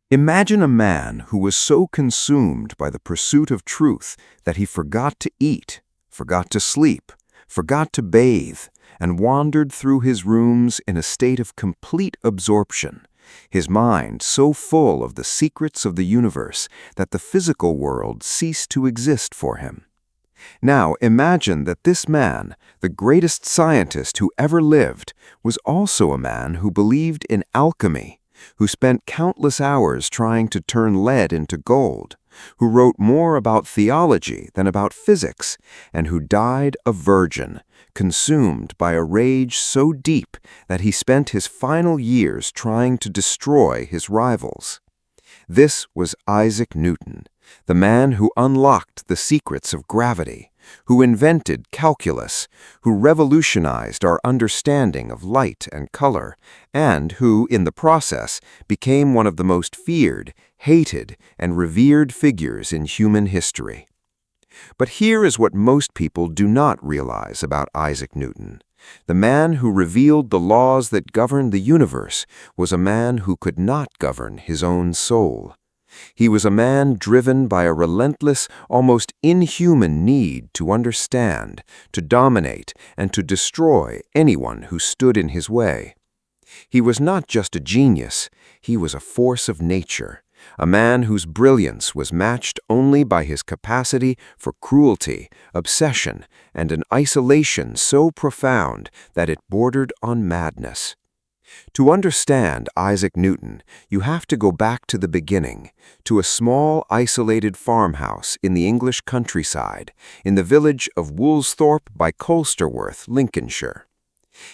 Imagine a man who was so consumed by the pursuit of truth that he forgot to eat, forgot to sleep, forgot to bathe, and wandered through his rooms in a state of complete absorption, his mind so full of the secrets of the universe that the physical world ceased to exist for him. Now imagine that this man, the greatest scientist who ever lived, was also a man who believed in alchemy, who spent countless hours trying to turn lead into gold, who wrote more about theology than about physics, and who died a virgin, consumed by a rage so deep that he spent his final years trying to destroy his rivals. This was Isaac Newton, the man who unlocked the secrets of gravity, who invented calculus, who revolutionized our understanding of light and color, and who, in the process, became one of the most feared, hated, and revered figures in human history. But here is what most people do not realize about Isaac Newton. The man who revealed the laws that govern the universe was a man who could not govern his own soul. He was a man driven by a relentless, almost inhuman need to understand, to dominate, and to destroy anyone who stood in his way. He was not just a genius, he was a force of nature, a man whose brilliance was matched only by his capacity for cruelty, obsession, and an isolation so profound that it bordered on madness. To understand Isaac Newton, you have to go back to the beginning, to a small, isolated farmhouse in the English countryside, in the village of Woolsthorpe by Colsterworth, Lincolnshire.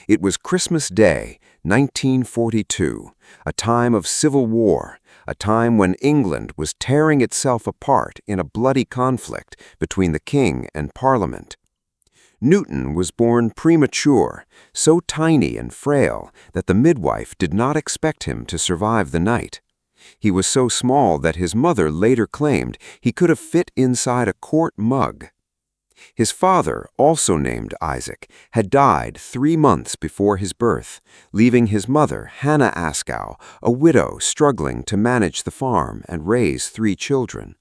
It was Christmas Day, 1942, a time of civil war, a time when England was tearing itself apart in a bloody conflict between the king and Parliament. Newton was born premature, so tiny and frail that the midwife did not expect him to survive the night. He was so small that his mother later claimed he could have fit inside a quart mug. His father, also named Isaac, had died 3 months before his birth, leaving his mother, Hannah Askow, a widow struggling to manage the farm and raise 3 children.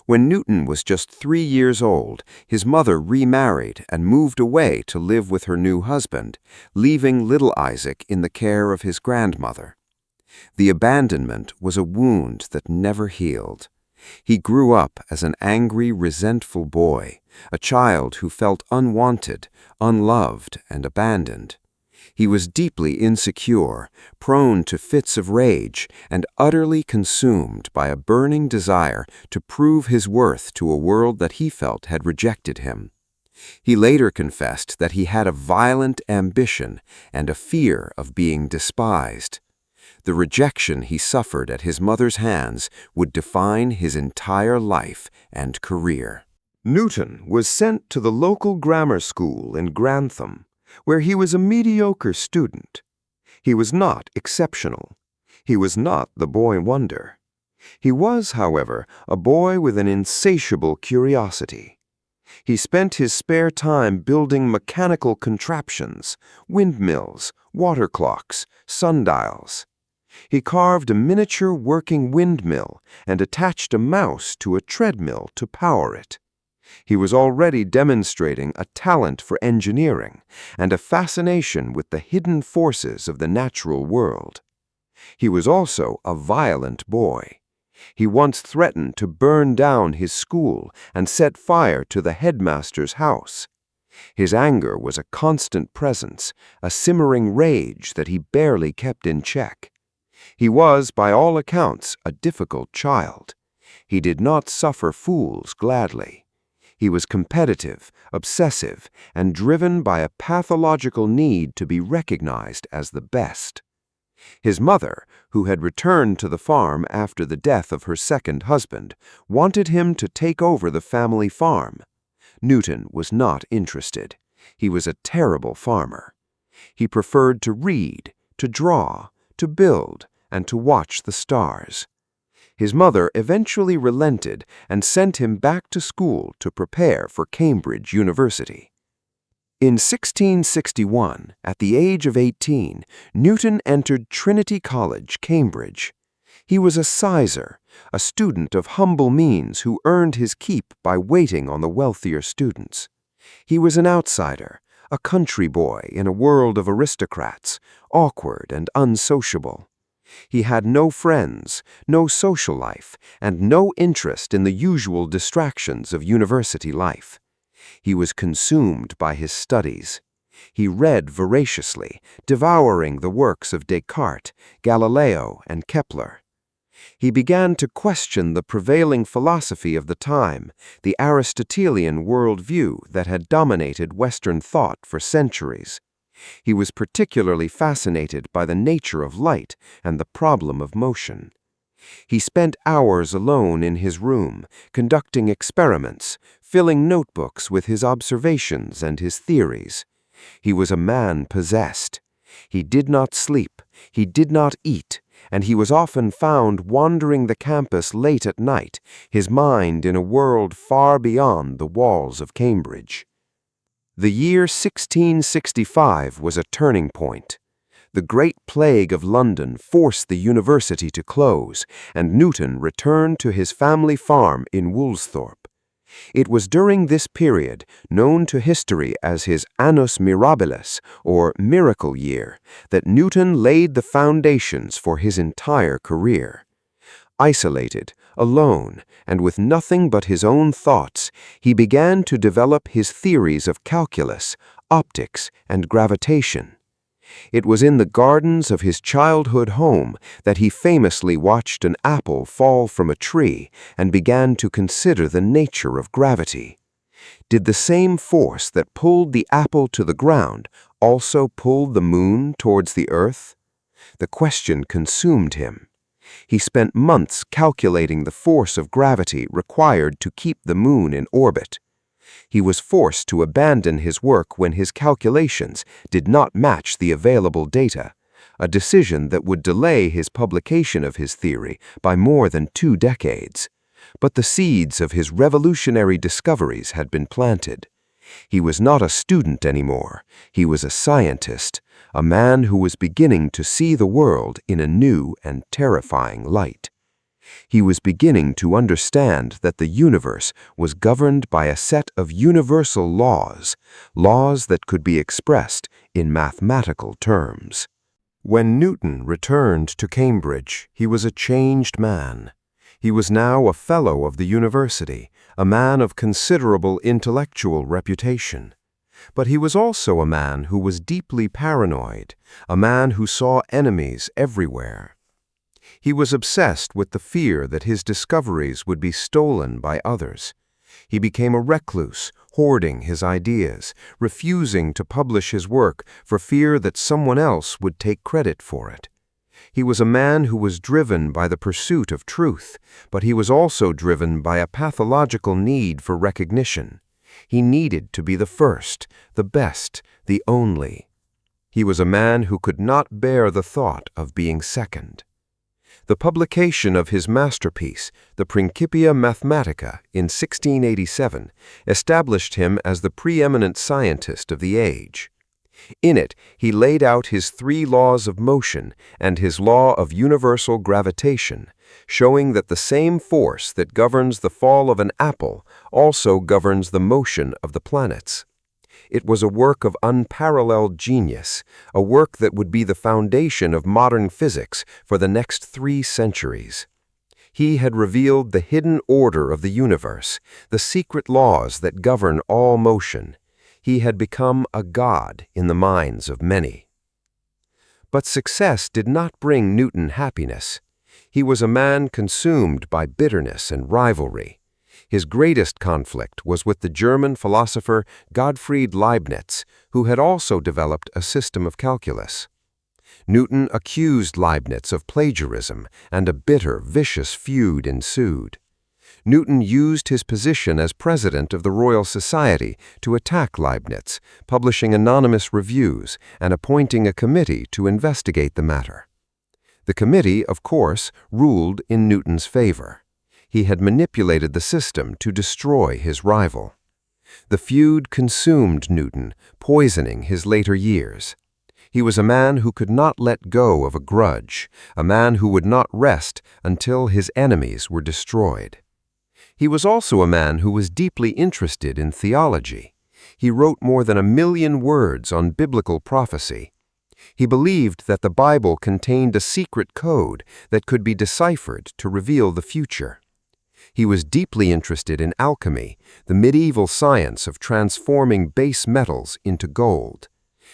When Newton was just 3 years old, his mother remarried and moved away to live with her new husband, leaving little Isaac in the care of his grandmother. The abandonment was a wound that never healed. He grew up as an angry, resentful boy, a child who felt unwanted, unloved, and abandoned. He was deeply insecure, prone to fits of rage, and utterly consumed by a burning desire to prove his worth to a world that he felt had rejected him. He later confessed that he had a violent ambition and a fear of being despised. The rejection he suffered at his mother's hands would define his entire life and career. Newton was sent to the local grammar school in Grantham, where he was a mediocre student. He was not exceptional. He was not the boy wonder. He was, however, a boy with an insatiable curiosity. He spent his spare time building mechanical contraptions, windmills, water clocks, sundials. He carved a miniature working windmill and attached a mouse to a treadmill to power it. He was already demonstrating a talent for engineering and a fascination with the hidden forces of the natural world. He was also a violent boy. He once threatened to burn down his school and set fire to the headmaster's house. His anger was a constant presence, a simmering rage that he barely kept in check. He was, by all accounts, a difficult child. He did not suffer fools gladly. He was competitive, obsessive, and driven by a pathological need to be recognized as the best. His mother, who had returned to the farm after the death of her second husband, wanted him to take over the family farm. Newton was not interested. He was a terrible farmer. He preferred to read, to draw, to build, and to watch the stars. His mother eventually relented and sent him back to school to prepare for Cambridge University. In 1661, at the age of 18, Newton entered Trinity College, Cambridge. He was a sizer, a student of humble means who earned his keep by waiting on the wealthier students. He was an outsider, a country boy in a world of aristocrats, awkward and unsociable. He had no friends, no social life, and no interest in the usual distractions of university life. He was consumed by his studies. He read voraciously, devouring the works of Descartes, Galileo, and Kepler. He began to question the prevailing philosophy of the time, the Aristotelian worldview that had dominated Western thought for centuries. He was particularly fascinated by the nature of light and the problem of motion. He spent hours alone in his room, conducting experiments, filling notebooks with his observations and his theories. He was a man possessed. He did not sleep, he did not eat, and he was often found wandering the campus late at night, his mind in a world far beyond the walls of Cambridge. The year 1665 was a turning point. The Great Plague of London forced the university to close, and Newton returned to his family farm in Woolsthorpe. It was during this period, known to history as his Annus Mirabilis, or Miracle Year, that Newton laid the foundations for his entire career. Isolated, alone, and with nothing but his own thoughts, he began to develop his theories of calculus, optics, and gravitation. It was in the gardens of his childhood home that he famously watched an apple fall from a tree and began to consider the nature of gravity. Did the same force that pulled the apple to the ground also pull the moon towards the earth? The question consumed him. He spent months calculating the force of gravity required to keep the moon in orbit. He was forced to abandon his work when his calculations did not match the available data, a decision that would delay his publication of his theory by more than 2 decades. But the seeds of his revolutionary discoveries had been planted. He was not a student anymore. He was a scientist, a man who was beginning to see the world in a new and terrifying light. He was beginning to understand that the universe was governed by a set of universal laws, laws that could be expressed in mathematical terms. When Newton returned to Cambridge, he was a changed man. He was now a fellow of the university, a man of considerable intellectual reputation. But he was also a man who was deeply paranoid, a man who saw enemies everywhere. He was obsessed with the fear that his discoveries would be stolen by others. He became a recluse, hoarding his ideas, refusing to publish his work for fear that someone else would take credit for it. He was a man who was driven by the pursuit of truth, but he was also driven by a pathological need for recognition. He needed to be the first, the best, the only. He was a man who could not bear the thought of being second. The publication of his masterpiece, the Principia Mathematica, in 1687, established him as the preeminent scientist of the age. In it, he laid out his 3 laws of motion and his law of universal gravitation, showing that the same force that governs the fall of an apple also governs the motion of the planets. It was a work of unparalleled genius, a work that would be the foundation of modern physics for the next 3 centuries. He had revealed the hidden order of the universe, the secret laws that govern all motion. He had become a god in the minds of many. But success did not bring Newton happiness. He was a man consumed by bitterness and rivalry. His greatest conflict was with the German philosopher Gottfried Leibniz, who had also developed a system of calculus. Newton accused Leibniz of plagiarism, and a bitter, vicious feud ensued. Newton used his position as president of the Royal Society to attack Leibniz, publishing anonymous reviews and appointing a committee to investigate the matter. The committee, of course, ruled in Newton's favor. He had manipulated the system to destroy his rival. The feud consumed Newton, poisoning his later years. He was a man who could not let go of a grudge, a man who would not rest until his enemies were destroyed. He was also a man who was deeply interested in theology. He wrote more than 1,000,000 words on biblical prophecy. He believed that the Bible contained a secret code that could be deciphered to reveal the future. He was deeply interested in alchemy, the medieval science of transforming base metals into gold.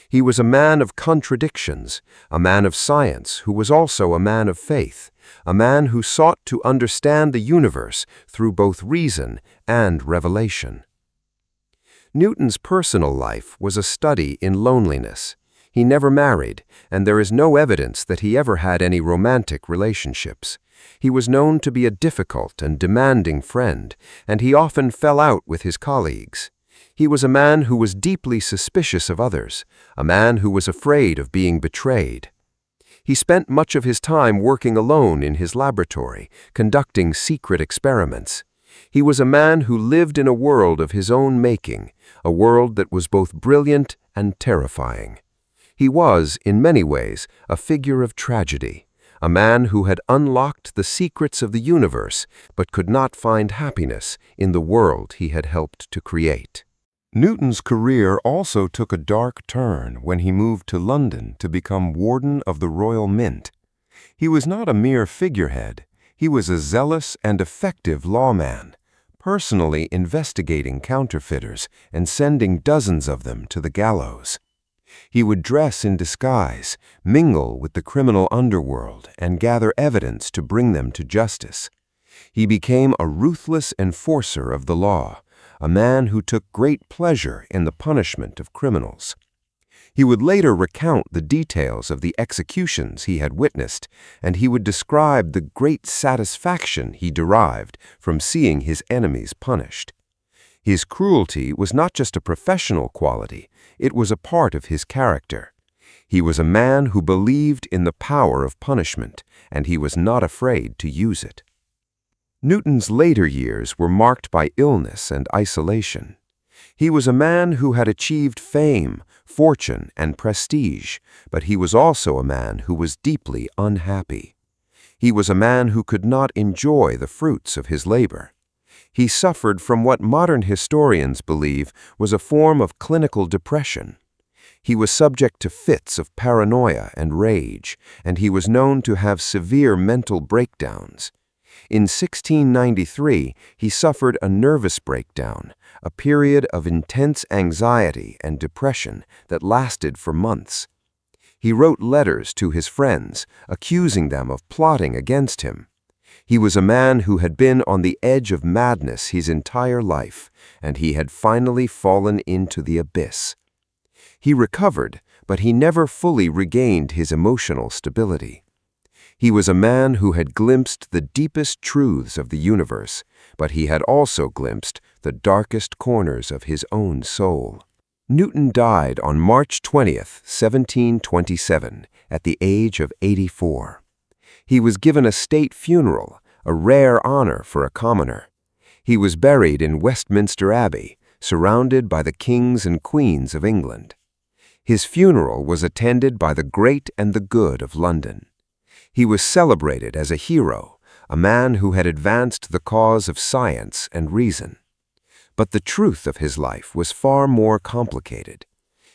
He was a man of contradictions, a man of science who was also a man of faith, a man who sought to understand the universe through both reason and revelation. Newton's personal life was a study in loneliness. He never married, and there is no evidence that he ever had any romantic relationships. He was known to be a difficult and demanding friend, and he often fell out with his colleagues. He was a man who was deeply suspicious of others, a man who was afraid of being betrayed. He spent much of his time working alone in his laboratory, conducting secret experiments. He was a man who lived in a world of his own making, a world that was both brilliant and terrifying. He was, in many ways, a figure of tragedy, a man who had unlocked the secrets of the universe but could not find happiness in the world he had helped to create. Newton's career also took a dark turn when he moved to London to become Warden of the Royal Mint. He was not a mere figurehead. He was a zealous and effective lawman, personally investigating counterfeiters and sending dozens of them to the gallows. He would dress in disguise, mingle with the criminal underworld, and gather evidence to bring them to justice. He became a ruthless enforcer of the law, a man who took great pleasure in the punishment of criminals. He would later recount the details of the executions he had witnessed, and he would describe the great satisfaction he derived from seeing his enemies punished. His cruelty was not just a professional quality, it was a part of his character. He was a man who believed in the power of punishment, and he was not afraid to use it. Newton's later years were marked by illness and isolation. He was a man who had achieved fame, fortune, and prestige, but he was also a man who was deeply unhappy. He was a man who could not enjoy the fruits of his labor. He suffered from what modern historians believe was a form of clinical depression. He was subject to fits of paranoia and rage, and he was known to have severe mental breakdowns. In 1693, he suffered a nervous breakdown, a period of intense anxiety and depression that lasted for months. He wrote letters to his friends, accusing them of plotting against him. He was a man who had been on the edge of madness his entire life, and he had finally fallen into the abyss. He recovered, but he never fully regained his emotional stability. He was a man who had glimpsed the deepest truths of the universe, but he had also glimpsed the darkest corners of his own soul. Newton died on March 20th, 1727, at the age of 84. He was given a state funeral, a rare honor for a commoner. He was buried in Westminster Abbey, surrounded by the kings and queens of England. His funeral was attended by the great and the good of London. He was celebrated as a hero, a man who had advanced the cause of science and reason. But the truth of his life was far more complicated.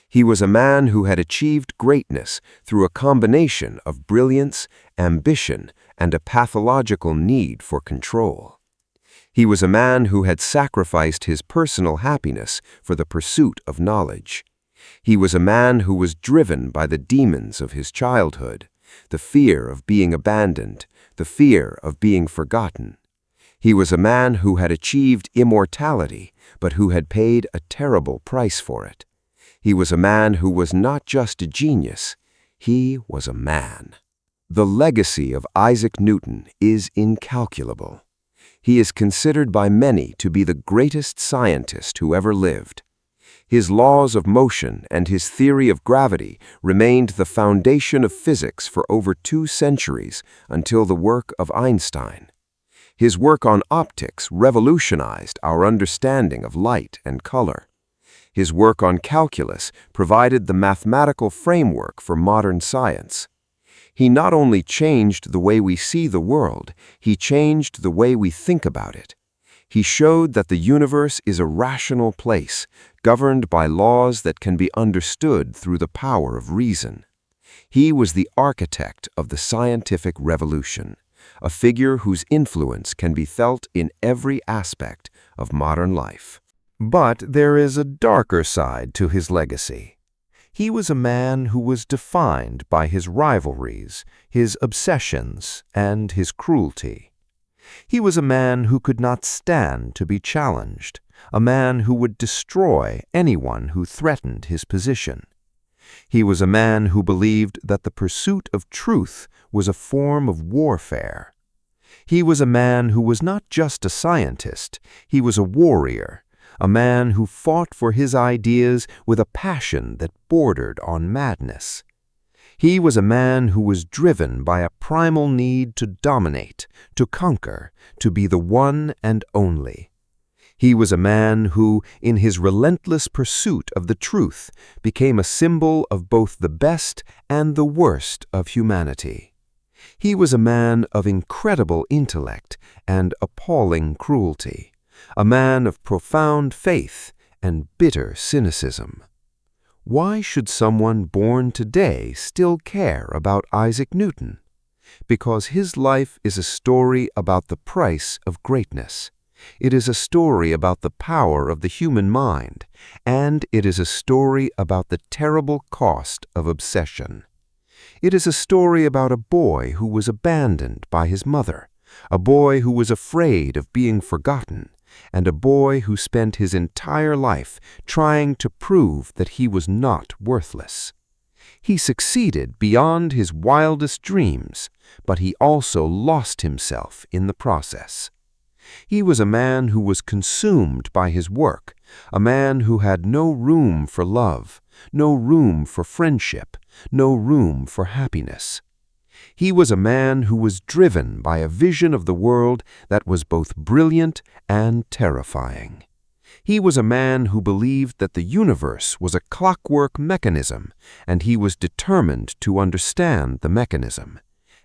He was a man who had achieved greatness through a combination of brilliance, ambition, and a pathological need for control. He was a man who had sacrificed his personal happiness for the pursuit of knowledge. He was a man who was driven by the demons of his childhood, the fear of being abandoned, the fear of being forgotten. He was a man who had achieved immortality, but who had paid a terrible price for it. He was a man who was not just a genius, he was a man. The legacy of Isaac Newton is incalculable. He is considered by many to be the greatest scientist who ever lived. His laws of motion and his theory of gravity remained the foundation of physics for over 2 centuries until the work of Einstein. His work on optics revolutionized our understanding of light and color. His work on calculus provided the mathematical framework for modern science. He not only changed the way we see the world, he changed the way we think about it. He showed that the universe is a rational place, governed by laws that can be understood through the power of reason. He was the architect of the scientific revolution, a figure whose influence can be felt in every aspect of modern life. But there is a darker side to his legacy. He was a man who was defined by his rivalries, his obsessions, and his cruelty. He was a man who could not stand to be challenged, a man who would destroy anyone who threatened his position. He was a man who believed that the pursuit of truth was a form of warfare. He was a man who was not just a scientist, he was a warrior, a man who fought for his ideas with a passion that bordered on madness. He was a man who was driven by a primal need to dominate, to conquer, to be the one and only. He was a man who, in his relentless pursuit of the truth, became a symbol of both the best and the worst of humanity. He was a man of incredible intellect and appalling cruelty, a man of profound faith and bitter cynicism. Why should someone born today still care about Isaac Newton? Because his life is a story about the price of greatness. It is a story about the power of the human mind, and it is a story about the terrible cost of obsession. It is a story about a boy who was abandoned by his mother, a boy who was afraid of being forgotten, and a boy who spent his entire life trying to prove that he was not worthless. He succeeded beyond his wildest dreams, but he also lost himself in the process. He was a man who was consumed by his work, a man who had no room for love, no room for friendship, no room for happiness. He was a man who was driven by a vision of the world that was both brilliant and terrifying. He was a man who believed that the universe was a clockwork mechanism, and he was determined to understand the mechanism.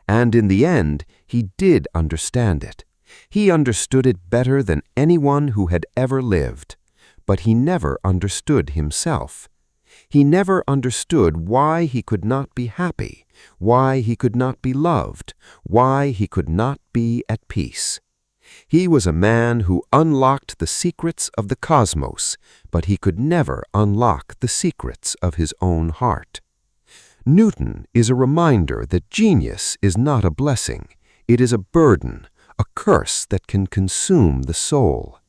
And in the end, he did understand it. He understood it better than anyone who had ever lived. But he never understood himself. He never understood why he could not be happy, why he could not be loved, why he could not be at peace. He was a man who unlocked the secrets of the cosmos, but he could never unlock the secrets of his own heart. Newton is a reminder that genius is not a blessing. It is a burden, a curse that can consume the soul.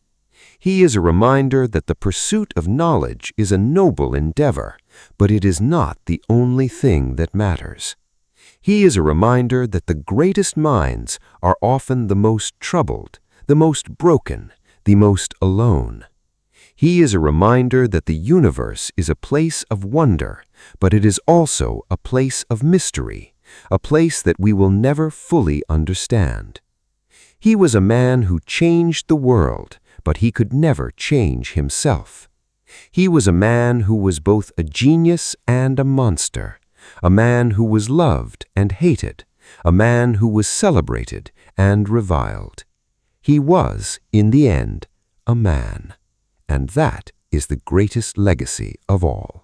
He is a reminder that the pursuit of knowledge is a noble endeavor, but it is not the only thing that matters. He is a reminder that the greatest minds are often the most troubled, the most broken, the most alone. He is a reminder that the universe is a place of wonder, but it is also a place of mystery, a place that we will never fully understand. He was a man who changed the world, but he could never change himself. He was a man who was both a genius and a monster, a man who was loved and hated, a man who was celebrated and reviled. He was, in the end, a man, and that is the greatest legacy of all.